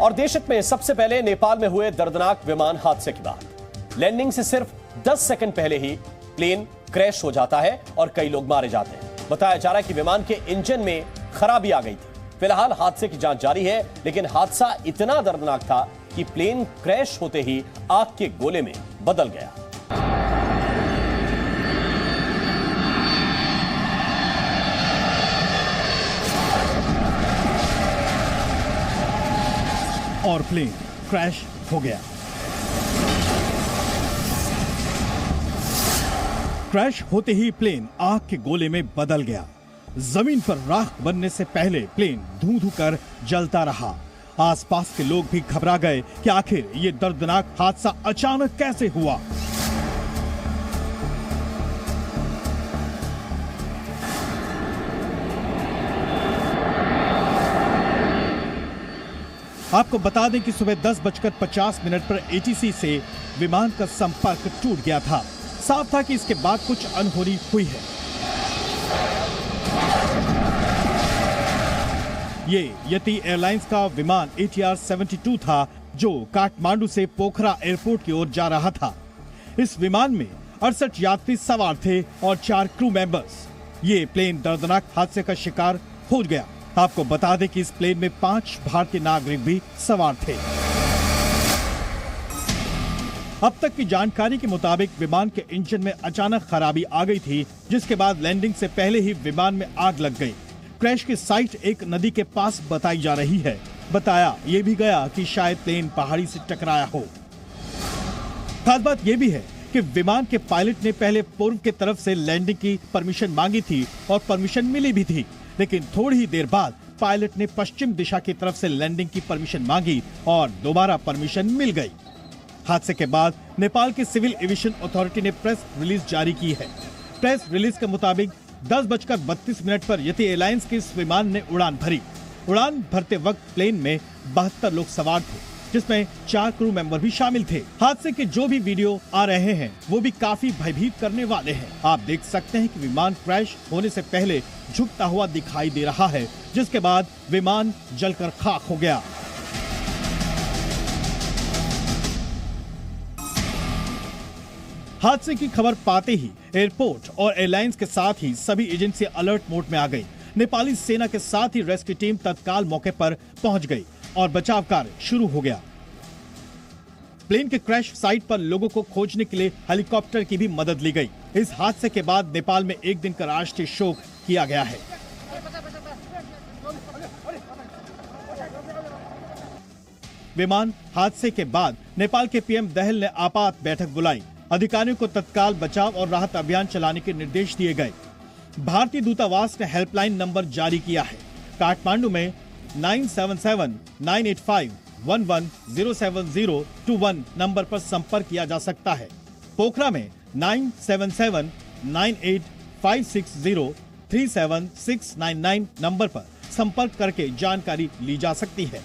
और देश हित में सबसे पहले नेपाल में हुए दर्दनाक विमान हादसे की बात। लैंडिंग से सिर्फ 10 सेकंड पहले ही प्लेन क्रैश हो जाता है और कई लोग मारे जाते हैं। बताया जा रहा है कि विमान के इंजन में खराबी आ गई थी। फिलहाल हादसे की जांच जारी है, लेकिन हादसा इतना दर्दनाक था कि प्लेन क्रैश होते ही आग के गोले में बदल गया। और प्लेन क्रैश हो गया। क्रैश होते ही प्लेन आग के गोले में बदल गया। जमीन पर राख बनने से पहले प्लेन धूं-धूं कर जलता रहा। आसपास के लोग भी घबरा गए कि आखिर ये दर्दनाक हादसा अचानक कैसे हुआ। आपको बता दें कि सुबह 10:50 पर एटीसी से विमान का संपर्क टूट गया था। साफ था कि इसके बाद कुछ अनहोनी हुई है। ये यति एयरलाइंस का विमान ATR 72 था, जो काठमांडू से पोखरा एयरपोर्ट की ओर जा रहा था। इस विमान में 68 यात्री सवार थे और 4 क्रू मेंबर्स। ये प्लेन दर्दनाक हादसे का शिकार हो गया। आपको बता दें कि इस प्लेन में 5 भारतीय नागरिक भी सवार थे। अब तक की जानकारी के मुताबिक विमान के इंजन में अचानक खराबी आ गई थी, जिसके बाद लैंडिंग से पहले ही विमान में आग लग गई। क्रैश की साइट एक नदी के पास बताई जा रही है। बताया ये भी गया कि शायद प्लेन पहाड़ी से टकराया हो। खास बात यह भी है कि विमान के पायलट ने पहले पूर्व की तरफ से लैंडिंग की परमिशन मांगी थी और परमिशन मिली भी थी, लेकिन थोड़ी ही देर बाद पायलट ने पश्चिम दिशा की तरफ से लैंडिंग की परमिशन मांगी और दोबारा परमिशन मिल गई। हादसे के बाद नेपाल की सिविल एविएशन अथॉरिटी ने प्रेस रिलीज जारी की है। प्रेस रिलीज के मुताबिक 10:32 पर यति एयरलाइंस के इस विमान ने उड़ान भरी। उड़ान भरते वक्त प्लेन में 72 लोग सवार थे, जिसमें 4 क्रू मेंबर भी शामिल थे। हादसे के जो भी वीडियो आ रहे हैं वो भी काफी भयभीत करने वाले हैं। आप देख सकते हैं कि विमान क्रैश होने से पहले झुकता हुआ दिखाई दे रहा है, जिसके बाद विमान जलकर खाक हो गया। हादसे की खबर पाते ही एयरपोर्ट और एयरलाइंस के साथ ही सभी एजेंसी अलर्ट मोड में आ गई। नेपाली सेना के साथ ही रेस्क्यू टीम तत्काल मौके पर पहुंच गई और बचाव कार्य शुरू हो गया। प्लेन के क्रैश साइट पर लोगों को खोजने के लिए हेलीकॉप्टर की भी मदद ली गई। इस हादसे के बाद नेपाल में एक दिन का राष्ट्रीय शोक किया गया है। विमान हादसे के बाद नेपाल के पीएम दहल ने आपात बैठक बुलाई। अधिकारियों को तत्काल बचाव और राहत अभियान चलाने के निर्देश दिए गए। भारतीय दूतावास ने हेल्पलाइन नंबर जारी किया है। काठमांडू में 977985110701 नंबर पर संपर्क किया जा सकता है। पोखरा में 97798560376699 नंबर पर संपर्क करके जानकारी ली जा सकती है।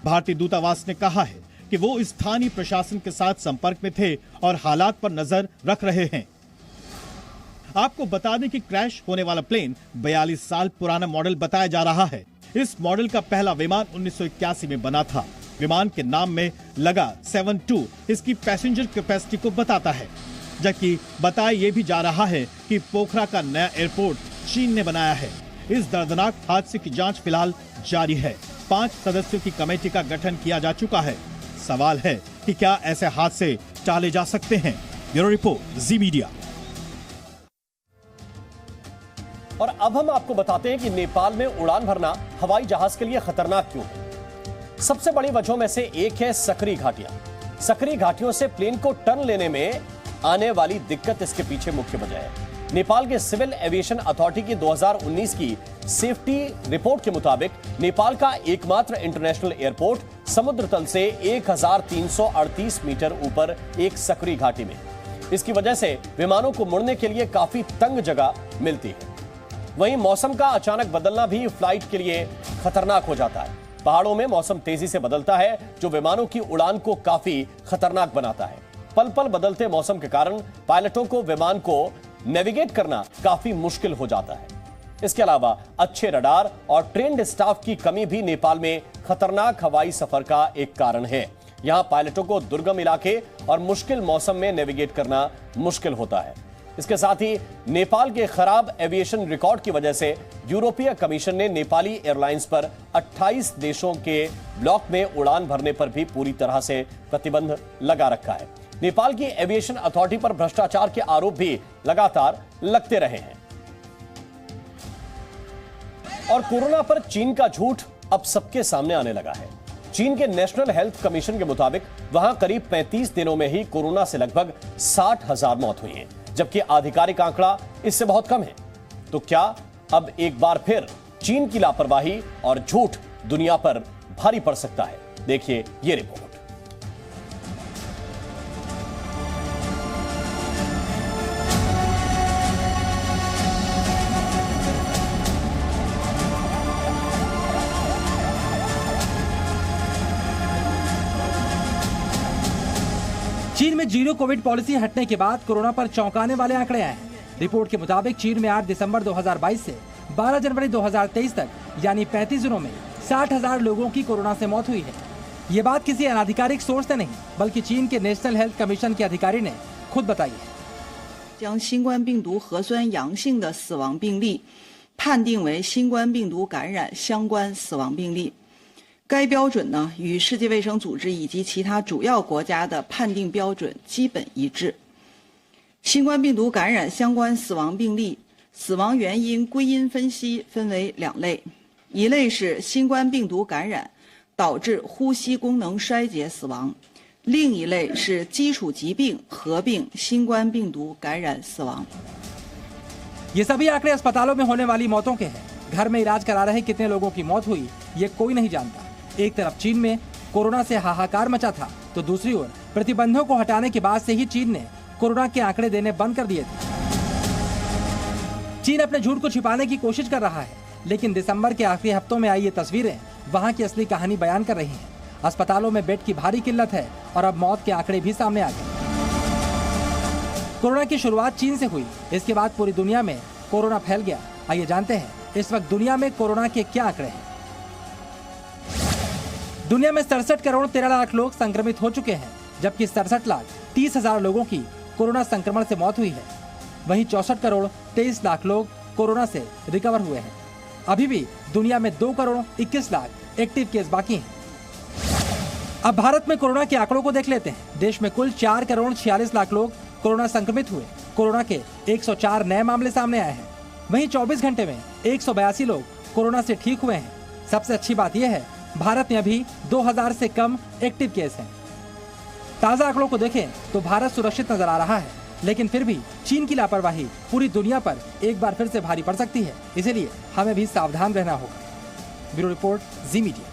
भारतीय दूतावास ने कहा है कि वो स्थानीय प्रशासन के साथ संपर्क में थे और हालात पर नजर रख रहे हैं। आपको बता दें कि क्रैश होने वाला प्लेन 42 साल पुराना मॉडल बताया जा रहा है। इस मॉडल का पहला विमान 1981 में बना था। विमान के नाम में लगा 72 इसकी पैसेंजर कैपेसिटी को बताता है, जबकि बताया ये भी जा रहा है कि पोखरा का नया एयरपोर्ट चीन ने बनाया है। इस दर्दनाक हादसे की जांच फिलहाल जारी है। 5 सदस्यों की कमेटी का गठन किया जा चुका है। सवाल है कि क्या ऐसे हादसे टाले जा सकते हैं? ब्यूरो रिपोर्ट, जी मीडिया। और अब हम आपको बताते हैं कि नेपाल में उड़ान भरना हवाई जहाज के लिए खतरनाक क्यों है। सबसे बड़ी वजहों में से एक है सकरी घाटियां। सकरी घाटियों से प्लेन को टर्न लेने में आने वाली दिक्कत इसके पीछे मुख्य वजह है। नेपाल के सिविल एविएशन अथॉरिटी की 2019 की सेफ्टी रिपोर्ट के मुताबिक नेपाल का एकमात्र इंटरनेशनल एयरपोर्ट समुद्र तल से 1338 मीटर ऊपर एक सकरी घाटी में। इसकी वजह से विमानों को मुड़ने के लिए काफी तंग जगह मिलती है। वहीं मौसम का अचानक बदलना भी फ्लाइट के लिए खतरनाक हो जाता है। पहाड़ों में मौसम तेजी से बदलता है, जो विमानों की उड़ान को काफी खतरनाक बनाता है। पल पल बदलते मौसम के कारण पायलटों को विमान को नेविगेट करना काफी मुश्किल हो जाता है। इसके अलावा अच्छे रडार और ट्रेन्ड स्टाफ की कमी भी नेपाल में खतरनाक हवाई सफर का एक कारण है। यहां पायलटों को दुर्गम इलाके और मुश्किल मौसम में नेविगेट करना मुश्किल होता है। इसके साथ ही नेपाल के खराब एविएशन रिकॉर्ड की वजह से यूरोपीय कमीशन ने नेपाली एयरलाइंस पर 28 देशों के ब्लॉक में उड़ान भरने पर भी पूरी तरह से प्रतिबंध लगा रखा है। नेपाल की एविएशन अथॉरिटी पर भ्रष्टाचार के आरोप भी लगातार लगते रहे हैं। और कोरोना पर चीन का झूठ अब सबके सामने आने लगा है। चीन के नेशनल हेल्थ कमीशन के मुताबिक वहां करीब 35 दिनों में ही कोरोना से लगभग 60,000 मौत हुई है, जबकि आधिकारिक आंकड़ा इससे बहुत कम है। तो क्या अब एक बार फिर चीन की लापरवाही और झूठ दुनिया पर भारी पड़ सकता है? देखिए ये रिपोर्ट। चीन में जीरो कोविड पॉलिसी हटने के बाद कोरोना पर चौंकाने वाले आंकड़े आए हैं। रिपोर्ट के मुताबिक चीन में 8 दिसंबर 2022 से 12 जनवरी 2023 तक यानी 35 दिनों में 60,000 लोगों की कोरोना से मौत हुई है। ये बात किसी अनाधिकारिक सोर्स से नहीं बल्कि चीन के नेशनल हेल्थ कमीशन के अधिकारी ने खुद बताई है। 将新冠病毒核酸阳性的死亡病例判定为新冠病毒感染相关死亡病例。该标准呢，与世界卫生组织以及其他主要国家的判定标准基本一致。新冠病毒感染相关死亡病例，死亡原因归因分析分为2类，一类是新冠病毒感染导致呼吸功能衰竭死亡，另一类是基础疾病合并新冠病毒感染死亡。 ये सभी आंकड़े अस्पतालों में होने वाली मौतों के हैं। घर में इलाज करा रहे कितने लोगों की मौत हुई ये कोई नहीं जानता। एक तरफ चीन में कोरोना से हाहाकार मचा था तो दूसरी ओर प्रतिबंधों को हटाने के बाद से ही चीन ने कोरोना के आंकड़े देने बंद कर दिए थे। चीन अपने झूठ को छिपाने की कोशिश कर रहा है, लेकिन दिसंबर के आखिरी हफ्तों में आई ये तस्वीरें वहां की असली कहानी बयान कर रही हैं। अस्पतालों में बेड की भारी किल्लत है और अब मौत के आंकड़े भी सामने आ गए। कोरोना की शुरुआत चीन से हुई, इसके बाद पूरी दुनिया में कोरोना फैल गया। आइए जानते हैं इस वक्त दुनिया में कोरोना के क्या आंकड़े हैं। दुनिया में 67 करोड़ 13 लाख लोग संक्रमित हो चुके हैं, जबकि 67,30,000 लोगों की कोरोना संक्रमण से मौत हुई है। वहीं 64 करोड़ 23 लाख लोग कोरोना से रिकवर हुए हैं। अभी भी दुनिया में 2 करोड़ 21 लाख एक्टिव केस बाकी हैं। अब भारत में कोरोना के आंकड़ों को देख लेते हैं। देश में कुल 4 करोड़ 46 लाख लोग कोरोना संक्रमित हुए। कोरोना के 104 नए मामले सामने आए हैं। वहीं 24 घंटे में 182 लोग कोरोना से ठीक हुए हैं। सबसे अच्छी बात यह है भारत में अभी 2000 से कम एक्टिव केस हैं। ताजा आंकड़ों को देखें तो भारत सुरक्षित नजर आ रहा है, लेकिन फिर भी चीन की लापरवाही पूरी दुनिया पर एक बार फिर से भारी पड़ सकती है। इसीलिए हमें भी सावधान रहना होगा। ब्यूरो रिपोर्ट, जी मीडिया।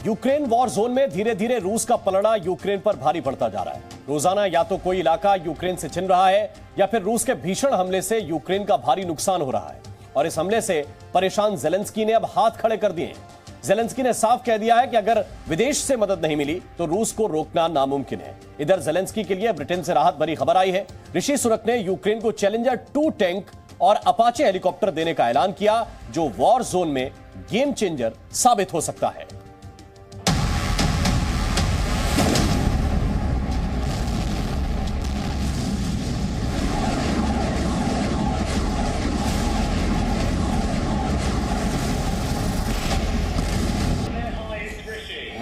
यूक्रेन वॉर जोन में धीरे धीरे रूस का पलड़ा यूक्रेन पर भारी पड़ता जा रहा है। रोजाना या तो कोई इलाका यूक्रेन से छिन रहा है या फिर रूस के भीषण हमले से यूक्रेन का भारी नुकसान हो रहा है। और इस हमले से परेशान जेलेंस्की ने अब हाथ खड़े कर दिए हैं। जेलेंस्की ने साफ कह दिया है कि अगर विदेश से मदद नहीं मिली तो रूस को रोकना नामुमकिन है। इधर जेलेंस्की के लिए ब्रिटेन से राहत भरी खबर आई है। ऋषि सुनक ने यूक्रेन को चैलेंजर 2 टैंक और अपाचे हेलीकॉप्टर देने का ऐलान किया, जो वॉर जोन में गेम चेंजर साबित हो सकता है।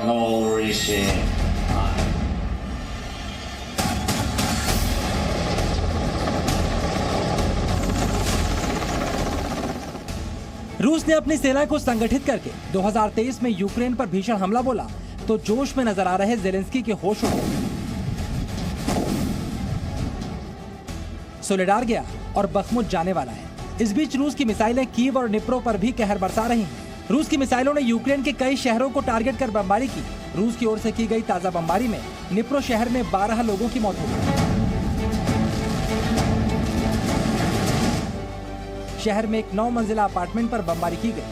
Hello, Rishi. रूस ने अपनी सेना को संगठित करके 2023 में यूक्रेन पर भीषण हमला बोला तो जोश में नजर आ रहे जेलेंस्की के होश उड़ गए। सोलेडार गया और बखमुत जाने वाला है। इस बीच रूस की मिसाइलें कीव और निप्रो पर भी कहर बरसा रही हैं। रूस की मिसाइलों ने यूक्रेन के कई शहरों को टारगेट कर बमबारी की। रूस की ओर से की गई ताजा बमबारी में निप्रो शहर में 12 लोगों की मौत हो गई। शहर में एक 9 मंजिला अपार्टमेंट पर बमबारी की गई।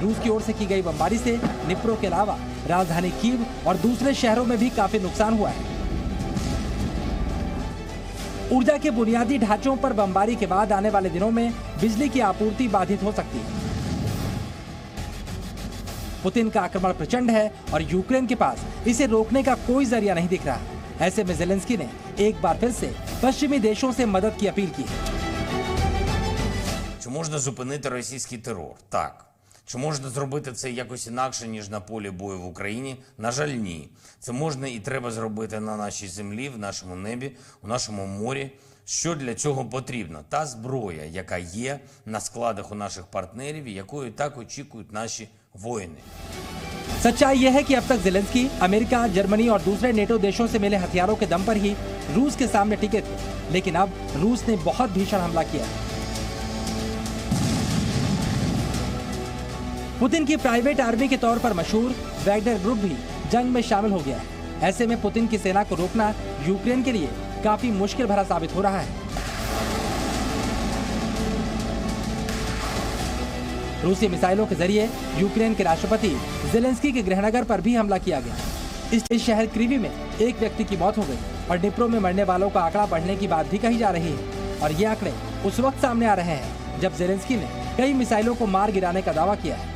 रूस की ओर से की गई बमबारी से निप्रो के अलावा राजधानी कीव और दूसरे शहरों में भी काफी नुकसान हुआ है। ऊर्जा के बुनियादी ढांचों पर बमबारी के बाद आने वाले दिनों में बिजली की आपूर्ति बाधित हो सकती है। पुतिन का आक्रमण प्रचंड है और यूक्रेन के पास इसे रोकने का कोई जरिया नहीं दिख रहा। ऐसे में ज़ेलेंस्की ने एक बार फिर से पश्चिमी देशों से मदद की अपील की है। Чи можна зупинити російський терор? Так. Чи можна зробити це якось інакше, ніж на полі бою в Україні? На жаль, ні. Це можна і треба зробити на нашій землі, в нашому небі, у нашому морі. Що для цього потрібно? Та зброя, яка є на складах у наших партнерів, і якою так очікують наші воїни. सच्चाई यह है कि अब तक ज़ेलेंस्की अमेरिका, जर्मनी और दूसरे नेटो देशों से मिले हथियारों के दम पर ही रूस के सामने टिके थे, लेकिन अब रूस ने बहुत भीषण हमला किया है। पुतिन की प्राइवेट आर्मी के तौर पर मशहूर वैगनर ग्रुप भी जंग में शामिल हो गया है। ऐसे में पुतिन की सेना को रोकना यूक्रेन के लिए काफी मुश्किल भरा साबित हो रहा है। रूसी मिसाइलों के जरिए यूक्रेन के राष्ट्रपति ज़ेलेंस्की के गृहनगर पर भी हमला किया गया। इस शहर क्रीवी में एक व्यक्ति की मौत हो गई और डिप्रो में मरने वालों का आंकड़ा बढ़ने की बात भी कही जा रही है। और ये आंकड़े उस वक्त सामने आ रहे हैं जब ज़ेलेंस्की ने कई मिसाइलों को मार गिराने का दावा किया है।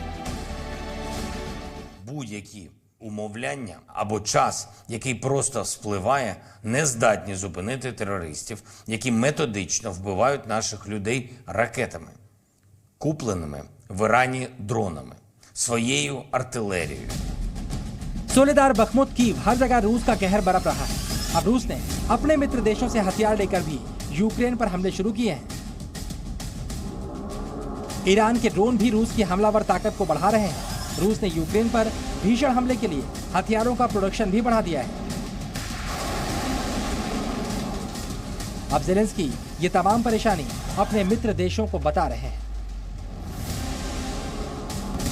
Будь-які умовляння або час, який просто спливає, не здатні зупинити терористів, які методично вбивають наших людей ракетами, купленими в Ірані дронами, своєю артилерією. सोलेदार, बखमुत, कीव, हर जगह रूस का कहर बरप रहा है। अब रूस ने अपने मित्र देशों से हथियार लेकर भी यूक्रेन पर हमले शुरू किए हैं। ईरान के ड्रोन भी रूस की हमलावर ताकत को बढ़ा रहे हैं। रूस ने यूक्रेन पर भीषण हमले के लिए हथियारों का प्रोडक्शन भी बढ़ा दिया है। अब ज़ेलेंस्की ये तमाम परेशानी अपने मित्र देशों को बता रहे हैं।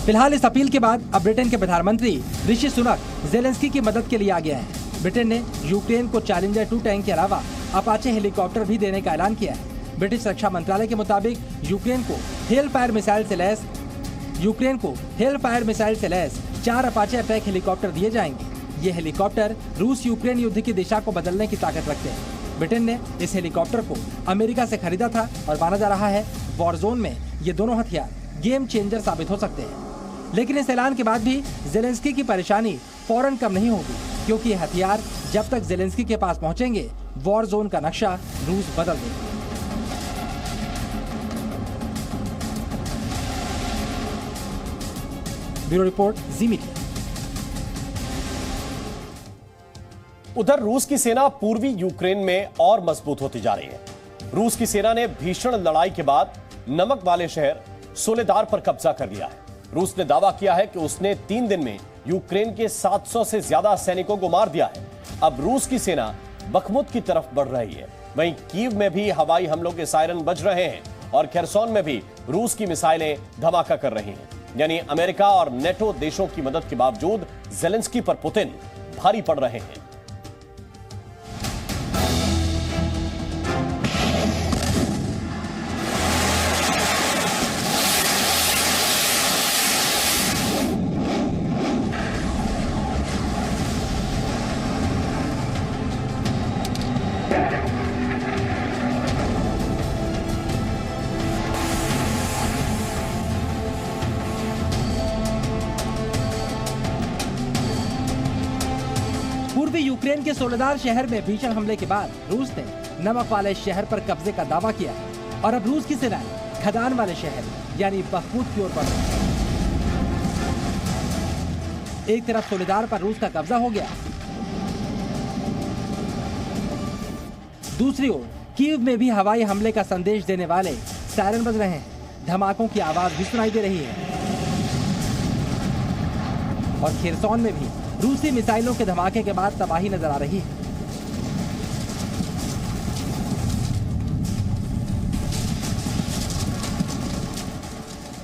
फिलहाल इस अपील के बाद अब ब्रिटेन के प्रधानमंत्री ऋषि सुनक ज़ेलेंस्की की मदद के लिए आ गया है। ब्रिटेन ने यूक्रेन को चैलेंजर 2 टैंक के अलावा अपाचे हेलीकॉप्टर भी देने का ऐलान किया है। ब्रिटिश रक्षा मंत्रालय के मुताबिक यूक्रेन को हेल फायर मिसाइल से लैस 4 अपाचे अटैक हेलीकॉप्टर दिए जाएंगे। ये हेलीकॉप्टर रूस यूक्रेन युद्ध की दिशा को बदलने की ताकत रखते हैं। ब्रिटेन ने इस हेलीकॉप्टर को अमेरिका से खरीदा था और माना जा रहा है वॉर जोन में ये दोनों हथियार गेम चेंजर साबित हो सकते हैं। लेकिन इस ऐलान के बाद भी ज़ेलेंस्की की परेशानी फौरन कम नहीं होगी, क्योंकि ये हथियार जब तक ज़ेलेंस्की के पास पहुंचेंगे वॉर जोन का नक्शा रूस बदल देगा। ब्यूरो रिपोर्ट, जी मीडिया। उधर रूस की सेना पूर्वी यूक्रेन में और मजबूत होती जा रही है। रूस की सेना ने भीषण लड़ाई के बाद नमक वाले शहर सोलेदार पर कब्जा कर लिया है। रूस ने दावा किया है कि उसने 3 दिन में यूक्रेन के 700 से ज्यादा सैनिकों को मार दिया है। अब रूस की सेना बखमुत की तरफ बढ़ रही है। वहीं कीव में भी हवाई हमलों के सायरन बज रहे हैं और खेरसोन में भी रूस की मिसाइलें धमाका कर रही हैं। यानी अमेरिका और नेटो देशों की मदद के बावजूद ज़ेलेंस्की पर पुतिन भारी पड़ रहे हैं। पूर्वी यूक्रेन के सोलेदार शहर में भीषण हमले के बाद रूस ने नमक वाले शहर पर कब्जे का दावा किया है और अब रूस की सेनाएं खदान वाले शहर यानी बखमुत की ओर बढ़ रही है। एक तरफ सोलेदार पर रूस का कब्जा हो गया, दूसरी ओर कीव में भी हवाई हमले का संदेश देने वाले सायरन बज रहे हैं। धमाकों की आवाज भी सुनाई दे रही है और खेरसोन में भी रूसी मिसाइलों के धमाके के बाद तबाही नजर आ रही है।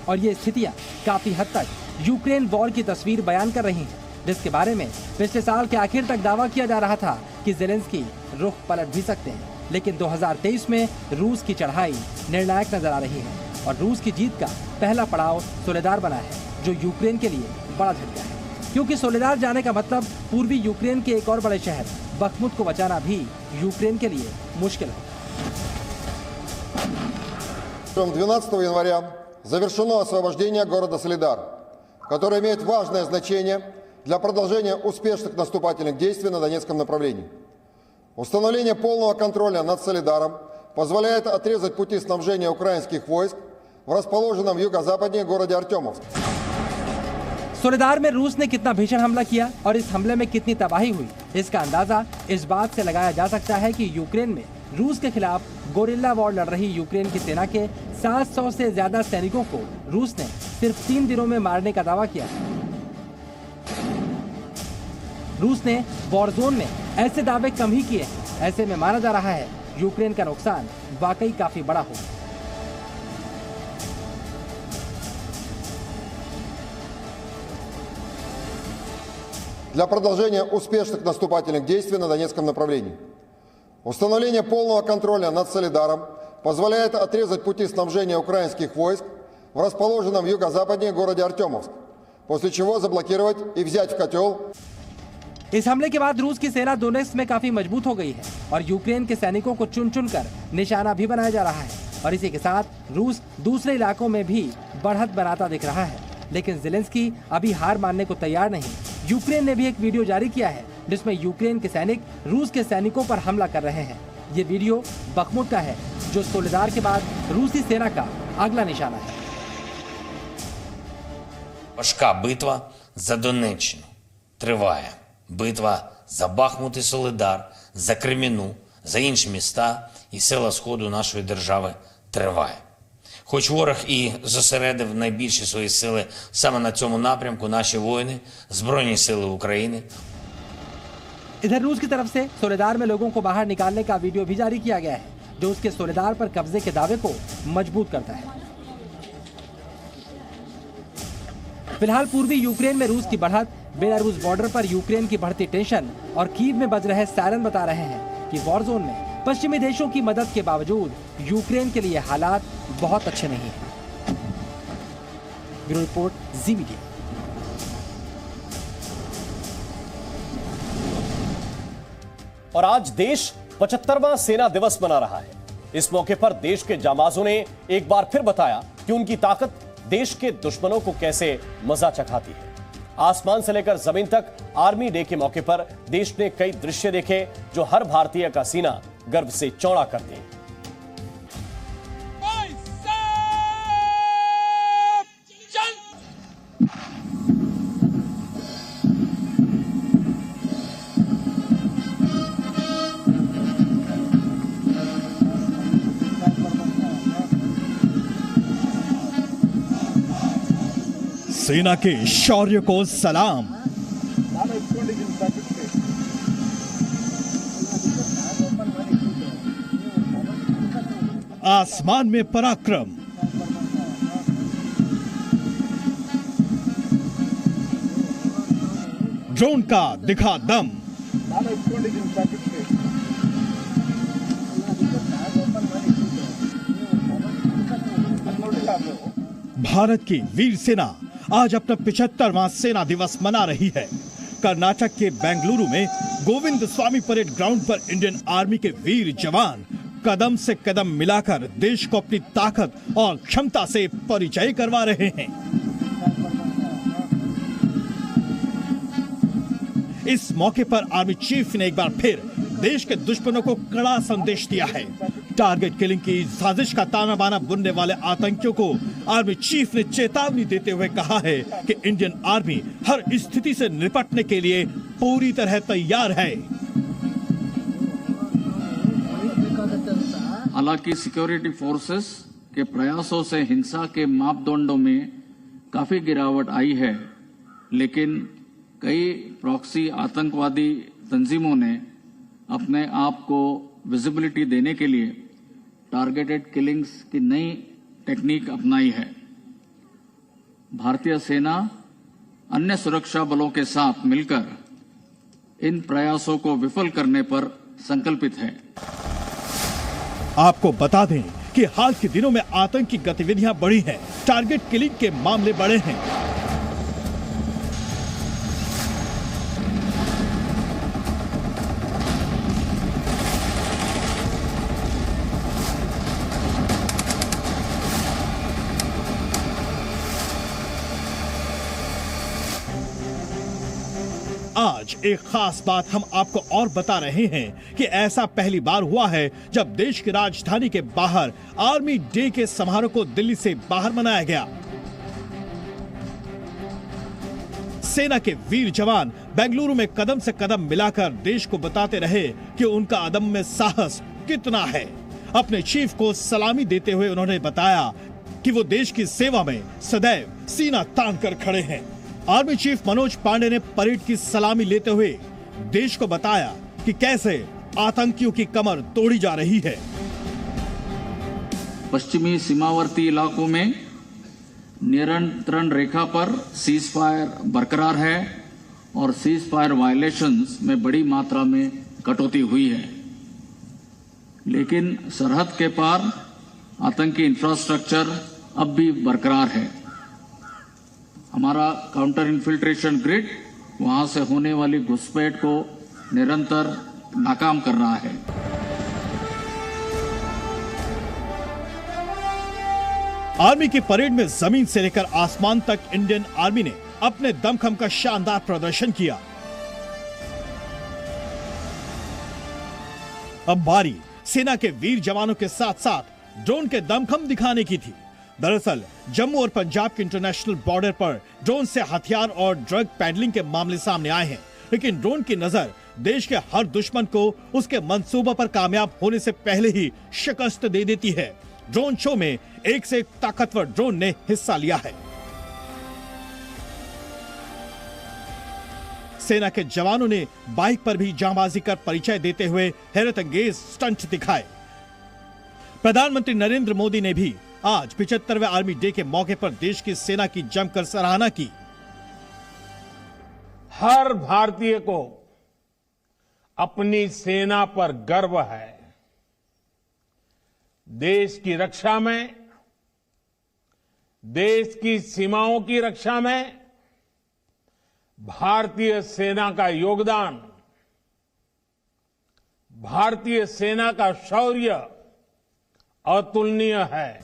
और ये स्थितियां काफी हद तक यूक्रेन वॉर की तस्वीर बयान कर रही हैं, जिसके बारे में पिछले साल के आखिर तक दावा किया जा रहा था कि ज़ेलेंस्की रुख पलट भी सकते हैं। लेकिन 2023 में रूस की चढ़ाई निर्णायक नजर आ रही है और रूस की जीत का पहला पड़ाव सोलेदार बना है, जो यूक्रेन के लिए बड़ा झटका है, क्योंकि सोलेदार जाने का मतलब पूर्वी यूक्रेन के एक और बड़े शहर बखमुत को बचाना भी यूक्रेन के लिए मुश्किल है। 12 января завершено освобождение города Солидар, которое имеет важное значение для продолжения успешных наступательных действий на Донецком направлении. Установление полного контроля над Солидаром позволяет отрезать пути снабжения украинских войск в расположенном юго-западнее городе Артемовск. सोलेदार में रूस ने कितना भीषण हमला किया और इस हमले में कितनी तबाही हुई, इसका अंदाजा इस बात से लगाया जा सकता है कि यूक्रेन में रूस के खिलाफ गोरिल्ला वॉर लड़ रही यूक्रेन की सेना के 700 से ज्यादा सैनिकों को रूस ने सिर्फ 3 दिनों में मारने का दावा किया है। रूस ने वॉर जोन में ऐसे दावे कम ही किए हैं। ऐसे में माना जा रहा है यूक्रेन का नुकसान वाकई काफी बड़ा होगा। Для продолжения успешных наступательных действий на Донецком направлении. Установление полного контроля над Солидаром позволяет отрезать пути снабжения украинских войск в расположенном юго-западнее городе Артемовск, после чего заблокировать и взять в котел. इस हमले के बाद रूस की सेना दोनेत्स्क में काफी मजबूत हो गई है और यूक्रेन के सैनिकों को चुन चुन कर निशाना भी बनाया जा रहा है और इसी के साथ रूस दूसरे इलाकों में भी बढ़त बनाता दिख रहा है। लेकिन ज़ेलेंस्की अभी हार मानने को तैयार नहीं। यूक्रेन ने भी एक वीडियो जारी किया है जिसमें यूक्रेन के सैनिक रूस के सैनिकों पर हमला कर रहे हैं। ये वीडियो बखमुट का है जो सोलेदार के बाद रूसी सेना का अगला निशाना है। Важка битва за Донеччину триває. Битва за Бахмут і Солидар, за Креміну, за інші міста і села Сходу нашої держави триває. Хоч ворог і зосередив найбільші свої сили саме на цьому напрямку, наші воїни, Збройні сили України. इधर रूस की तरफ से सोलेदार में लोगों को बाहर निकालने का वीडियो भी जारी किया गया है जो उसके सोलेदार पर कब्जे के दावे को मजबूत करता है। फिलहाल पूर्वी यूक्रेन में रूस की बढ़त, बेलारूस बॉर्डर पर यूक्रेन की बढ़ती टेंशन और कीव में बज रहे सायरन बता रहे हैं कि वॉर जोन में पश्चिमी देशों की मदद के बावजूद यूक्रेन के लिए हालात बहुत अच्छे नहीं हैं। ब्यूरो रिपोर्ट, जी मीडिया। और आज देश 75वां सेना दिवस मना रहा है। इस मौके पर देश के जांबाजों ने एक बार फिर बताया कि उनकी ताकत देश के दुश्मनों को कैसे मजा चखाती है। आसमान से लेकर जमीन तक आर्मी डे के मौके पर देश ने कई दृश्य देखे जो हर भारतीय का सीना गर्व से चौड़ा करते हैं। सेना के शौर्य को सलाम। आसमान में पराक्रम, ड्रोन का दिखा दम, भारत की वीर सेना आज अपना 75वां सेना दिवस मना रही है। कर्नाटक के बेंगलुरु में गोविंद स्वामी परेड ग्राउंड पर इंडियन आर्मी के वीर जवान कदम से कदम मिलाकर देश को अपनी ताकत और क्षमता से परिचय करवा रहे हैं। इस मौके पर आर्मी चीफ ने एक बार फिर देश के दुश्मनों को कड़ा संदेश दिया है। टारगेट किलिंग की साजिश का ताना बाना बुनने वाले आतंकियों को आर्मी चीफ ने चेतावनी देते हुए कहा है कि इंडियन आर्मी हर स्थिति से निपटने के लिए पूरी तरह तैयार है। हालांकि सिक्योरिटी फोर्सेस के प्रयासों से हिंसा के मापदंडों में काफी गिरावट आई है, लेकिन कई प्रॉक्सी आतंकवादी तंजीमों ने अपने आप को विजिबिलिटी देने के लिए टारगेटेड किलिंग्स की नई टेक्निक अपनाई है। भारतीय सेना अन्य सुरक्षा बलों के साथ मिलकर इन प्रयासों को विफल करने पर संकल्पित है। आपको बता दें कि हाल के दिनों में आतंकी गतिविधियां बढ़ी हैं, टारगेट किलिंग के मामले बढ़े हैं। आज एक खास बात हम आपको और बता रहे हैं कि ऐसा पहली बार हुआ है जब देश की राजधानी के बाहर आर्मी डे के समारोह को दिल्ली से बाहर मनाया गया। सेना के वीर जवान बेंगलुरु में कदम से कदम मिलाकर देश को बताते रहे कि उनका अदम्य साहस कितना है। अपने चीफ को सलामी देते हुए उन्होंने बताया कि वो देश की सेवा में सदैव सीना तान कर खड़े हैं। आर्मी चीफ मनोज पांडे ने परेड की सलामी लेते हुए देश को बताया कि कैसे आतंकियों की कमर तोड़ी जा रही है। पश्चिमी सीमावर्ती इलाकों में नियंत्रण रेखा पर सीज फायर बरकरार है और सीज फायर वायलेशंस में बड़ी मात्रा में कटौती हुई है, लेकिन सरहद के पार आतंकी इंफ्रास्ट्रक्चर अब भी बरकरार है। हमारा काउंटर इन्फिल्ट्रेशन ग्रिड वहां से होने वाली घुसपैठ को निरंतर नाकाम कर रहा है। आर्मी की परेड में जमीन से लेकर आसमान तक इंडियन आर्मी ने अपने दमखम का शानदार प्रदर्शन किया। अब बारी सेना के वीर जवानों के साथ साथ ड्रोन के दमखम दिखाने की थी। दरअसल जम्मू और पंजाब के इंटरनेशनल बॉर्डर पर ड्रोन से हथियार और ड्रग पैडलिंग के मामले सामने आए हैं, लेकिन ड्रोन की नजर देश के हर दुश्मन को उसके मंसूबों पर कामयाब होने से पहले ही शिकस्त दे देती है। ड्रोन शो में एक से एक ताकतवर ड्रोन ने हिस्सा लिया है। सेना के जवानों ने बाइक पर भी जांबाजी कर परिचय देते हुए हैरत अंगेज स्टंट दिखाए। प्रधानमंत्री नरेंद्र मोदी ने भी आज 75वें आर्मी डे के मौके पर देश की सेना की जमकर सराहना की। हर भारतीय को अपनी सेना पर गर्व है। देश की रक्षा में, देश की सीमाओं की रक्षा में भारतीय सेना का योगदान, भारतीय सेना का शौर्य अतुलनीय है।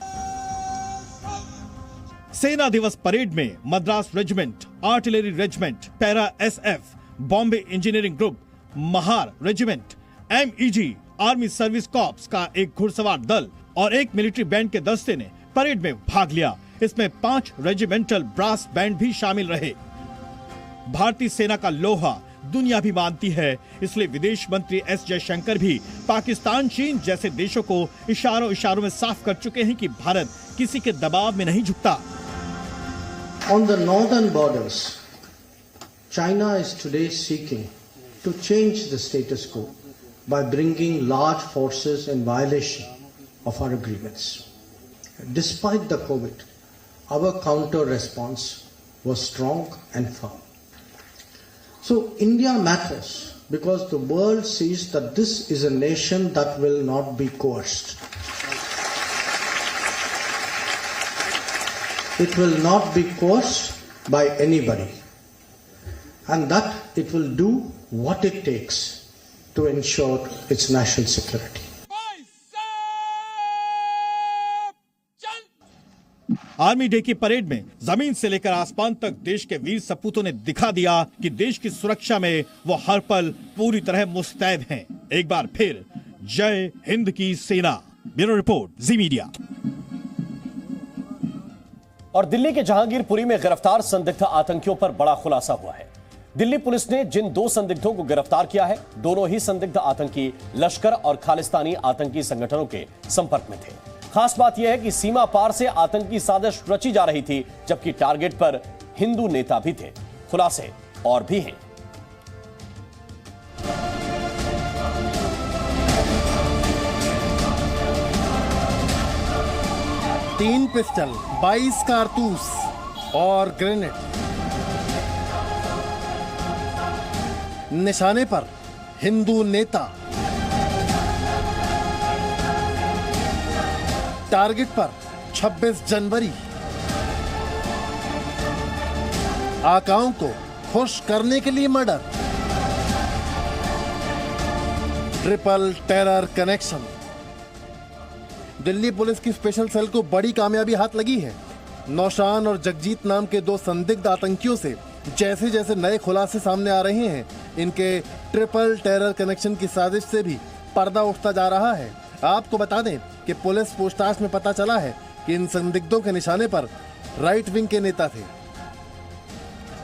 सेना दिवस परेड में Madras regiment, artillery regiment, para SF, Bombay engineering group, Mahar regiment, MEG, army service corps का एक घुड़सवार दल और एक मिलिट्री बैंड के दस्ते ने परेड में भाग लिया। इसमें 5 रेजिमेंटल ब्रास बैंड भी शामिल रहे। भारतीय सेना का लोहा दुनिया भी मानती है, इसलिए विदेश मंत्री एस जयशंकर भी पाकिस्तान, चीन जैसे देशों को इशारों में साफ कर चुके हैं कि भारत किसी के दबाव में नहीं झुकता। On the northern borders, China is today seeking to change the status quo by bringing large forces in violation of our agreements. Despite the COVID, our counter response was strong and firm. So India matters because the world sees that this is a nation that will not be coerced. It will not be coerced by anybody, and that it will do what it takes to ensure its national security. Army day की parade में जमीन से लेकर आसमान तक देश के वीर सपूतों ने दिखा दिया कि देश की सुरक्षा में वो हर पल पूरी तरह मुस्तैद हैं। एक बार फिर जय हिंद की सेना। ब्यूरो रिपोर्ट, जी मीडिया। और दिल्ली के जहांगीरपुरी में गिरफ्तार संदिग्ध आतंकियों पर बड़ा खुलासा हुआ है। दिल्ली पुलिस ने जिन 2 संदिग्धों को गिरफ्तार किया है, दोनों ही संदिग्ध आतंकी लश्कर और खालिस्तानी आतंकी संगठनों के संपर्क में थे। खास बात यह है कि सीमा पार से आतंकी साजिश रची जा रही थी, जबकि टारगेट पर हिंदू नेता भी थे। खुलासे और भी हैं। 3 पिस्टल, 22 कारतूस और ग्रेनेड। निशाने पर हिंदू नेता, टारगेट पर 26 जनवरी। आकाओं को खुश करने के लिए murder. Triple terror connection. Delhi police की स्पेशल सेल को बड़ी कामयाबी हाथ लगी है। नौशान और जगजीत नाम के 2 संदिग्ध आतंकियों से जैसे जैसे नए खुलासे सामने आ रहे हैं, इनके ट्रिपल टेरर कनेक्शन की साजिश से भी पर्दा उठता जा रहा है। आपको बता दें कि पुलिस पूछताछ में पता चला है कि इन संदिग्धों के निशाने पर राइट विंग के नेता थे।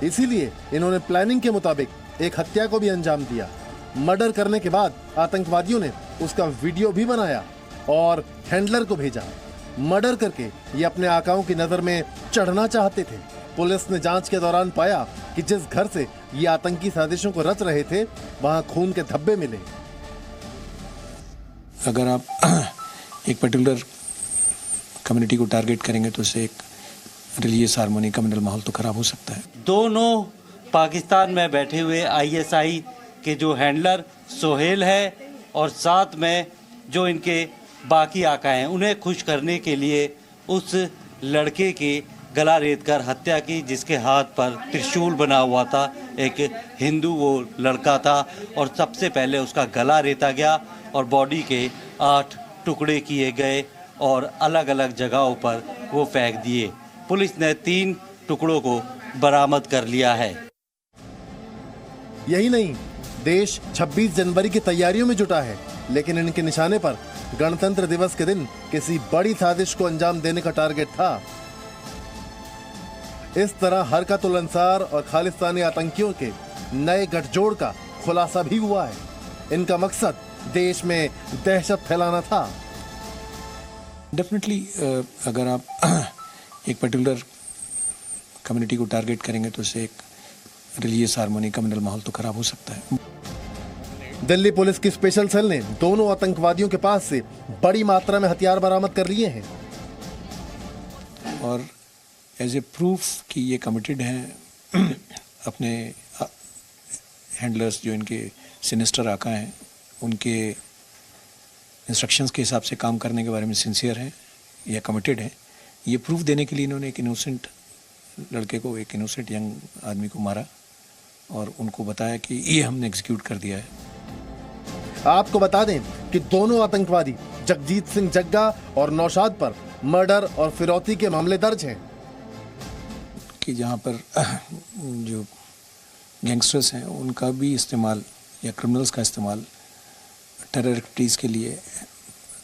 इसीलिए इन्होंने प्लानिंग के मुताबिक एक हत्या को भी अंजाम दिया। मर्डर करने के बाद आतंकवादियों ने उसका वीडियो भी बनाया और हैंडलर को भेजा। मर्डर करके ये अपने आकाओं की नजर में चढ़ना चाहते थे। पुलिस ने जांच के दौरान पाया कि जिस घर से ये आतंकी साजिशों को रच रहे थे, वहां खून के धब्बे मिले। अगर आप एक पर्टिकुलर कम्युनिटी को टारगेट करेंगे तो उससे एक रिलीजियस हार्मोनी, कम्युनल माहौल तो खराब हो सकता है। दोनों पाकिस्तान में बैठे हुए आईएसआई के जो हैंडलर सोहेल है और साथ में जो इनके बाकी आका हैं, उन्हें खुश करने के लिए उस लड़के की गला रेत कर हत्या की, जिसके हाथ पर त्रिशूल बना हुआ था। एक हिंदू वो लड़का था और सबसे पहले उसका गला रेता गया और बॉडी के 8 टुकड़े किए गए और अलग अलग जगहों पर वो फेंक दिए। पुलिस ने 3 टुकड़ों को बरामद कर लिया है। यही नहीं, देश 26 जनवरी की तैयारियों में जुटा है, लेकिन इनके निशाने पर गणतंत्र दिवस के दिन किसी बड़ी साजिश को अंजाम देने का टारगेट था। इस तरह हरकतुल अंसार और खालिस्तानी आतंकियों के नए गठजोड़ का खुलासा भी हुआ है। इनका मकसद देश में दहशत फैलाना था। डेफिनेटली अगर आप एक पर्टिकुलर कम्युनिटी को टारगेट करेंगे तो उससे एक रिलीजियस हार्मोनी, कम्युनल माहौल तो खराब हो सकता है। दिल्ली पुलिस की स्पेशल सेल ने दोनों आतंकवादियों के पास से बड़ी मात्रा में हथियार बरामद कर लिए हैं और एज ए प्रूफ कि ये कमिटेड हैं, अपने हैंडलर्स जो इनके सिनिस्टर आका हैं, उनके इंस्ट्रक्शंस के हिसाब से काम करने के बारे में सिंसियर हैं या कमिटेड हैं, ये प्रूफ देने के लिए इन्होंने एक इनोसेंट लड़के को, एक इनोसेंट यंग आदमी को मारा और उनको बताया कि ये हमने एग्जीक्यूट कर दिया है। आपको बता दें कि दोनों आतंकवादी जगजीत सिंह जग्गा और नौशाद पर मर्डर और फिरौती के मामले दर्ज हैं। कि जहाँ पर जो गैंगस्टर्स हैं उनका भी इस्तेमाल या क्रिमिनल्स का इस्तेमाल टेरर एक्टिविटीज़ के लिए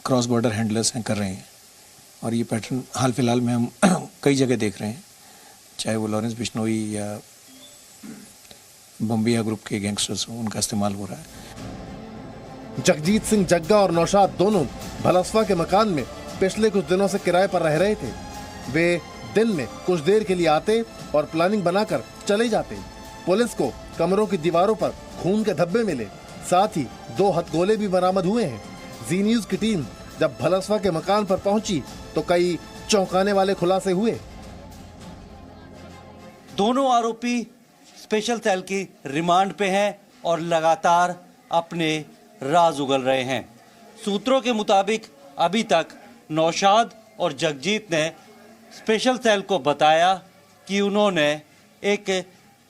क्रॉस बॉर्डर हैंडलर्स हैं कर रहे हैं और ये पैटर्न हाल फिलहाल में हम कई जगह देख रहे हैं, चाहे वो लॉरेंस बिश्नोई या बम्बिया ग्रुप के गैंगस्टर्स हों, उनका इस्तेमाल हो रहा है। जगजीत सिंह जग्गा और नौशाद दोनों भलसवा के मकान में पिछले कुछ दिनों से किराए पर रह रहे थे। वे दिन में कुछ देर के लिए आते और प्लानिंग बनाकर चले जाते। पुलिस को कमरों की दीवारों पर खून के धब्बे मिले, साथ ही 2 हथगोले भी बरामद हुए हैं। जी न्यूज की टीम जब भलसवा के मकान पर पहुंची तो कई चौंकाने वाले खुलासे हुए। दोनों आरोपी स्पेशल सेल की रिमांड पे हैं और लगातार अपने राज उगल रहे हैं। सूत्रों के मुताबिक अभी तक नौशाद और जगजीत ने स्पेशल सेल को बताया कि उन्होंने एक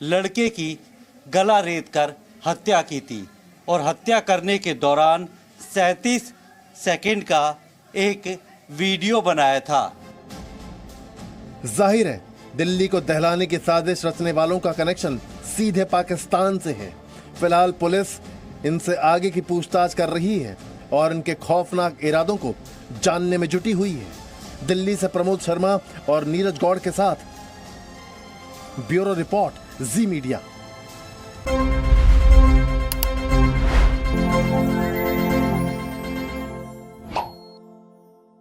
लड़के की गला रेत कर हत्या की थी और हत्या करने के दौरान 37 सेकंड का एक वीडियो बनाया था। जाहिर है दिल्ली को दहलाने की साजिश रचने वालों का कनेक्शन सीधे पाकिस्तान से है। फिलहाल पुलिस इनसे आगे की पूछताछ कर रही है और इनके खौफनाक इरादों को जानने में जुटी हुई है। दिल्ली से प्रमोद शर्मा और नीरज गौड़ के साथ ब्यूरो रिपोर्ट, जी मीडिया।